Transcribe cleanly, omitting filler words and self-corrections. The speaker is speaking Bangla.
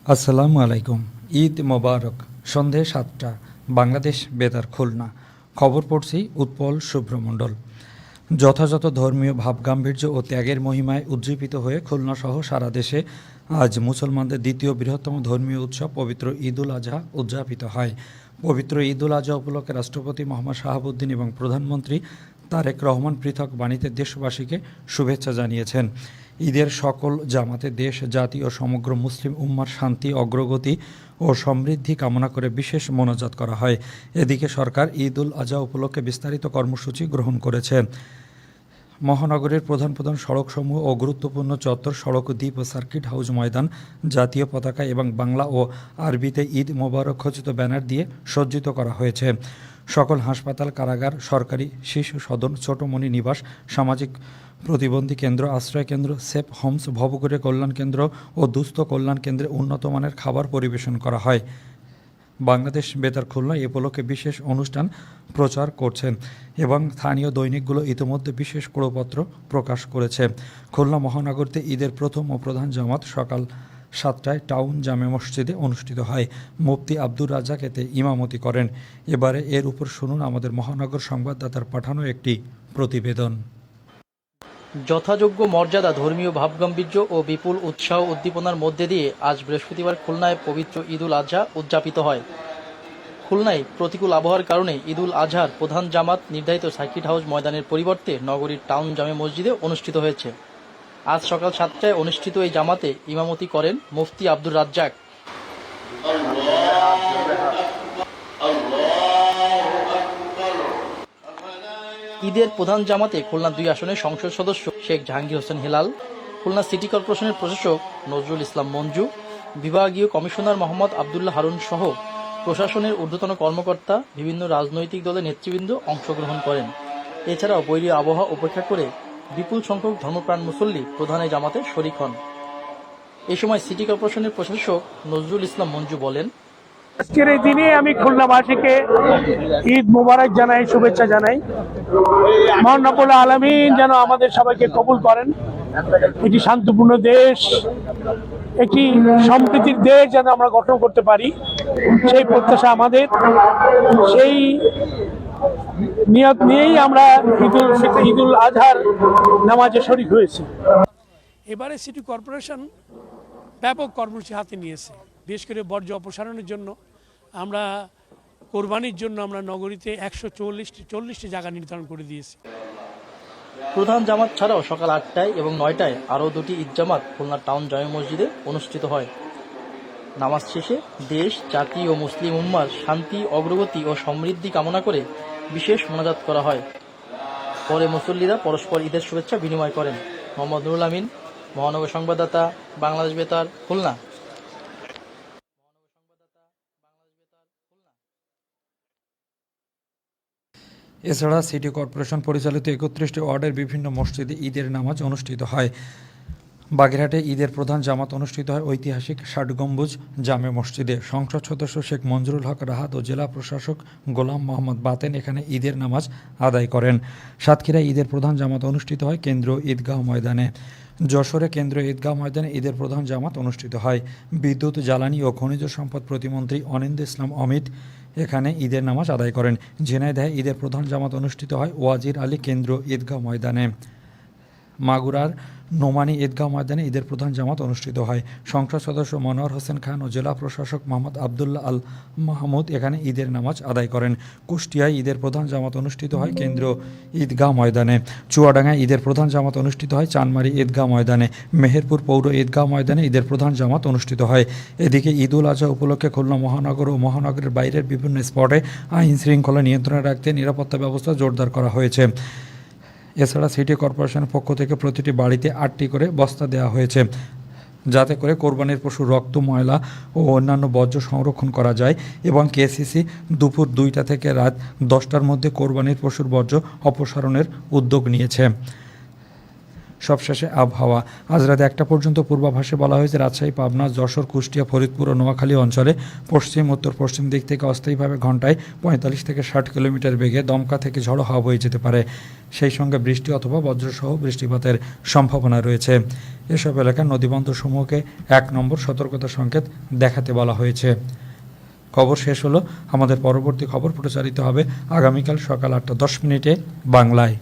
আসসালামু আলাইকুম। ঈদ মোবারক। সন্ধে ৭টা, বাংলাদেশ বেতার খুলনা। খবর পড়ছি উৎপল শুভ্রমণ্ডল। যথাযথ ধর্মীয় ভাবগাম্ভীর্য ও ত্যাগের মহিমায় উজ্জীবিত হয়ে খুলনাসহ সারা দেশে আজ মুসলমানদের দ্বিতীয় বৃহত্তম ধর্মীয় উৎসব পবিত্র ঈদুল আজহা উদযাপিত হয়। পবিত্র ঈদুল আজহা উপলক্ষে রাষ্ট্রপতি মোহাম্মদ শাহাবুদ্দিন এবং প্রধানমন্ত্রী তারেক রহমান পৃথক বাণীতে দেশবাসীকে শুভেচ্ছা জানিয়েছেন। ঈদের সকল জামাতে দেশ, জাতি ও সমগ্র মুসলিম উম্মার শান্তি, অগ্রগতি ও সমৃদ্ধি কামনা করে বিশেষ মোনাজাত করা হয়। এদিকে সরকার ঈদুল আজহা উপলক্ষে বিস্তারিত কর্মসূচি গ্রহণ করেছে। মহানগরীর প্রধান প্রধান সড়কসমূহ ও গুরুত্বপূর্ণ চত্বর, সড়ক, দ্বীপ ও সার্কিট হাউস ময়দান জাতীয় পতাকা এবং বাংলা ও আরবিতে ঈদ মোবারক খচিত ব্যানার দিয়ে সজ্জিত করা হয়েছে। সকল হাসপাতাল, কারাগার, সরকারি শিশু সদন, ছোটমণি নিবাস, সামাজিক প্রতিবন্ধী কেন্দ্র, আশ্রয় কেন্দ্র, সেফ হোমস, ভবঘুরে কল্যাণ কেন্দ্র ও দুস্থ কল্যাণ কেন্দ্রে উন্নত মানের খাবার পরিবেশন করা হয়। বাংলাদেশ বেতার খুলনা এ উপলক্ষে বিশেষ অনুষ্ঠান প্রচার করছেন এবং স্থানীয় দৈনিকগুলো ইতিমধ্যে বিশেষ কড়পত্র প্রকাশ করেছে। খুলনা মহানগরীতে ঈদের প্রথম ও প্রধান জামাত সকাল 7টায় টাউন জামে মসজিদে অনুষ্ঠিত হয়। মুফতি আব্দুর রাজ্জাক এতে ইমামতি করেন। এবারে এর উপর শুনুন আমাদের মহানগর সংবাদদাতার পাঠানো একটি প্রতিবেদন। যথাযোগ্য মর্যাদা, ধর্মীয় ভাবগাম্ভীর্য ও বিপুল উৎসাহ উদ্দীপনার মধ্যে দিয়ে আজ বৃহস্পতিবার খুলনায় পবিত্র ঈদুল আজহা উদযাপিত হয়। খুলনায় প্রতিকূল আবহাওয়ার কারণে ঈদুল আজহার প্রধান জামাত নির্ধারিত সার্কিট হাউস ময়দানের পরিবর্তে নগরীর টাউন জামে মসজিদে অনুষ্ঠিত হয়েছে। আজ সকাল 7টায় অনুষ্ঠিত এই জামাতে ইমামতি করেন মুফতি আব্দুর রাজ্জাক। ঈদের প্রধান জামাতে খুলনা 2 আসনের সংসদ সদস্য শেখ জাহাঙ্গীর হোসেন হেলাল, খুলনা সিটি কর্পোরেশনের প্রশাসক নজরুল ইসলাম মঞ্জু, বিভাগীয় কমিশনার মোহাম্মদ আবদুল্লাহ হারুন সহ প্রশাসনের ঊর্ধ্বতন কর্মকর্তা, বিভিন্ন রাজনৈতিক দলের নেতৃবৃন্দ অংশগ্রহণ করেন। এছাড়াও বৈরী আবহাওয়া উপেক্ষা করে বিপুল সংখ্যক ধর্মপ্রাণ মুসল্লি প্রধান এই জামাতে শরিক হন। এ সময় সিটি কর্পোরেশনের প্রশাসক নজরুল ইসলাম মঞ্জু বলেন, আজকের এই দিনে আমি খুলনাবাসীকে ঈদ মোবারক জানাই, শুভেচ্ছা জানাই। মহান রব্বুল আলামিন যেন আমাদের সবাইকে কবুল করেন। এটি শান্তিপূর্ণ দেশ, একটি সম্প্রীতির দেশ যেন আমরা গঠন করতে পারি, সেই প্রত্যাশা আমাদের। সেই নিয়ত নিয়েই আমরা ঈদুল আজহার নামাজে শরীক হয়েছি। এবারে সিটি কর্পোরেশন ব্যাপক কর্মসূচি হাতে নিয়েছে। বিশেষ করে বর্জ্য অপসারণের জন্য আমরা কোরবানির জন্য আমরা নগরীতে 140টি জায়গা নির্ধারণ করে দিয়েছি। প্রধান জামাত ছাড়াও সকাল 8টায় এবং 9টায় আরও 2টি ঈদ জামাত খুলনা টাউন জামে মসজিদে অনুষ্ঠিত হয়। নামাজ শেষে দেশ, জাতি ও মুসলিম উম্মার শান্তি, অগ্রগতি ও সমৃদ্ধি কামনা করে বিশেষ মোনাজাত করা হয়। পরে মুসল্লিরা পরস্পর ঈদের শুভেচ্ছা বিনিময় করেন। মোহাম্মদ নুরুল আমিন, মহানগর সংবাদদাতা, বাংলাদেশ বেতার, খুলনা। এছাড়া সিটি কর্পোরেশন পরিচালিত 31টি ওয়ার্ডের বিভিন্ন মসজিদে ঈদের নামাজ অনুষ্ঠিত হয়। বাগেরহাটে ঈদের প্রধান জামাত অনুষ্ঠিত হয় ঐতিহাসিক 60 গম্বুজ জামে মসজিদে। সংসদ সদস্য শেখ মঞ্জুরুল হক রাহাত ও জেলা প্রশাসক গোলাম মোহাম্মদ বাতেন এখানে ঈদের নামাজ আদায় করেন। সাতক্ষীরায় ঈদের প্রধান জামাত অনুষ্ঠিত হয় কেন্দ্রীয় ঈদগাহ ময়দানে। যশোরে কেন্দ্রীয় ঈদগাহ ময়দানে ঈদের প্রধান জামাত অনুষ্ঠিত হয়। বিদ্যুৎ, জ্বালানি ও খনিজ সম্পদ প্রতিমন্ত্রী অনিন্দ্য ইসলাম অমিত এখানে ঈদের নামাজ আদায় করেন। ঝিনাইদহে ঈদের প্রধান জামাত অনুষ্ঠিত হয় ওয়াজির আলী কেন্দ্রীয় ঈদগাহ ময়দানে। মাগুরার নোমানী ঈদগাহ ময়দানে ঈদের প্রধান জামাত অনুষ্ঠিত হয়। সংসদ সদস্য মনোয়ার হোসেন খান ও জেলা প্রশাসক মোহাম্মদ আবদুল্লাহ আল মাহমুদ এখানে ঈদের নামাজ আদায় করেন। কুষ্টিয়ায় ঈদের প্রধান জামাত অনুষ্ঠিত হয় কেন্দ্রীয় ঈদগাহ ময়দানে। চুয়াডাঙ্গায় ঈদের প্রধান জামাত অনুষ্ঠিত হয় চানমারি ঈদগাহ ময়দানে। মেহেরপুর পৌর ঈদগাহ ময়দানে ঈদের প্রধান জামাত অনুষ্ঠিত হয়। এদিকে ঈদুল আজহা উপলক্ষে খুলনা মহানগর ও মহানগরের বাইরের বিভিন্ন স্পটে আইন শৃঙ্খলা নিয়ন্ত্রণে রাখতে নিরাপত্তা ব্যবস্থা জোরদার করা হয়েছে। এছাড়া সিটি কর্পোরেশনের পক্ষ থেকে প্রতিটি বাড়িতে 8টি করে বস্তা দেওয়া হয়েছে, যাতে করে কোরবানির পশুর রক্ত, ময়লা ও অন্যান্য বর্জ্য সংরক্ষণ করা যায় এবং কেসিসি দুপুর 2টা থেকে রাত 10টার মধ্যে কোরবানির পশুর বর্জ্য অপসারণের উদ্যোগ নিয়েছে। সবশেষে আবহাওয়া। আজ রাত 1টা পর্যন্ত পূর্বাভাসে বলা হয়েছে রাজশাহী, পাবনা, যশোর, কুষ্টিয়া, ফরিদপুর ও নোয়াখালী অঞ্চলে পশ্চিম উত্তর পশ্চিম দিক থেকে অস্থায়ীভাবে ঘন্টায় 45 থেকে 60 কিলোমিটার বেগে দমকা থেকে ঝড়ো হাওয়া বয়ে যেতে পারে। সেই সঙ্গে বৃষ্টি অথবা বজ্রসহ বৃষ্টিপাতের সম্ভাবনা রয়েছে। এসব এলাকার নদীবন্দরসমূহকে 1 নম্বর সতর্কতা সংকেত দেখাতে বলা হয়েছে। খবর শেষ হলো। আমাদের পরবর্তী খবর প্রচারিত হবে আগামীকাল সকাল 8টা 10 মিনিটে বাংলায়।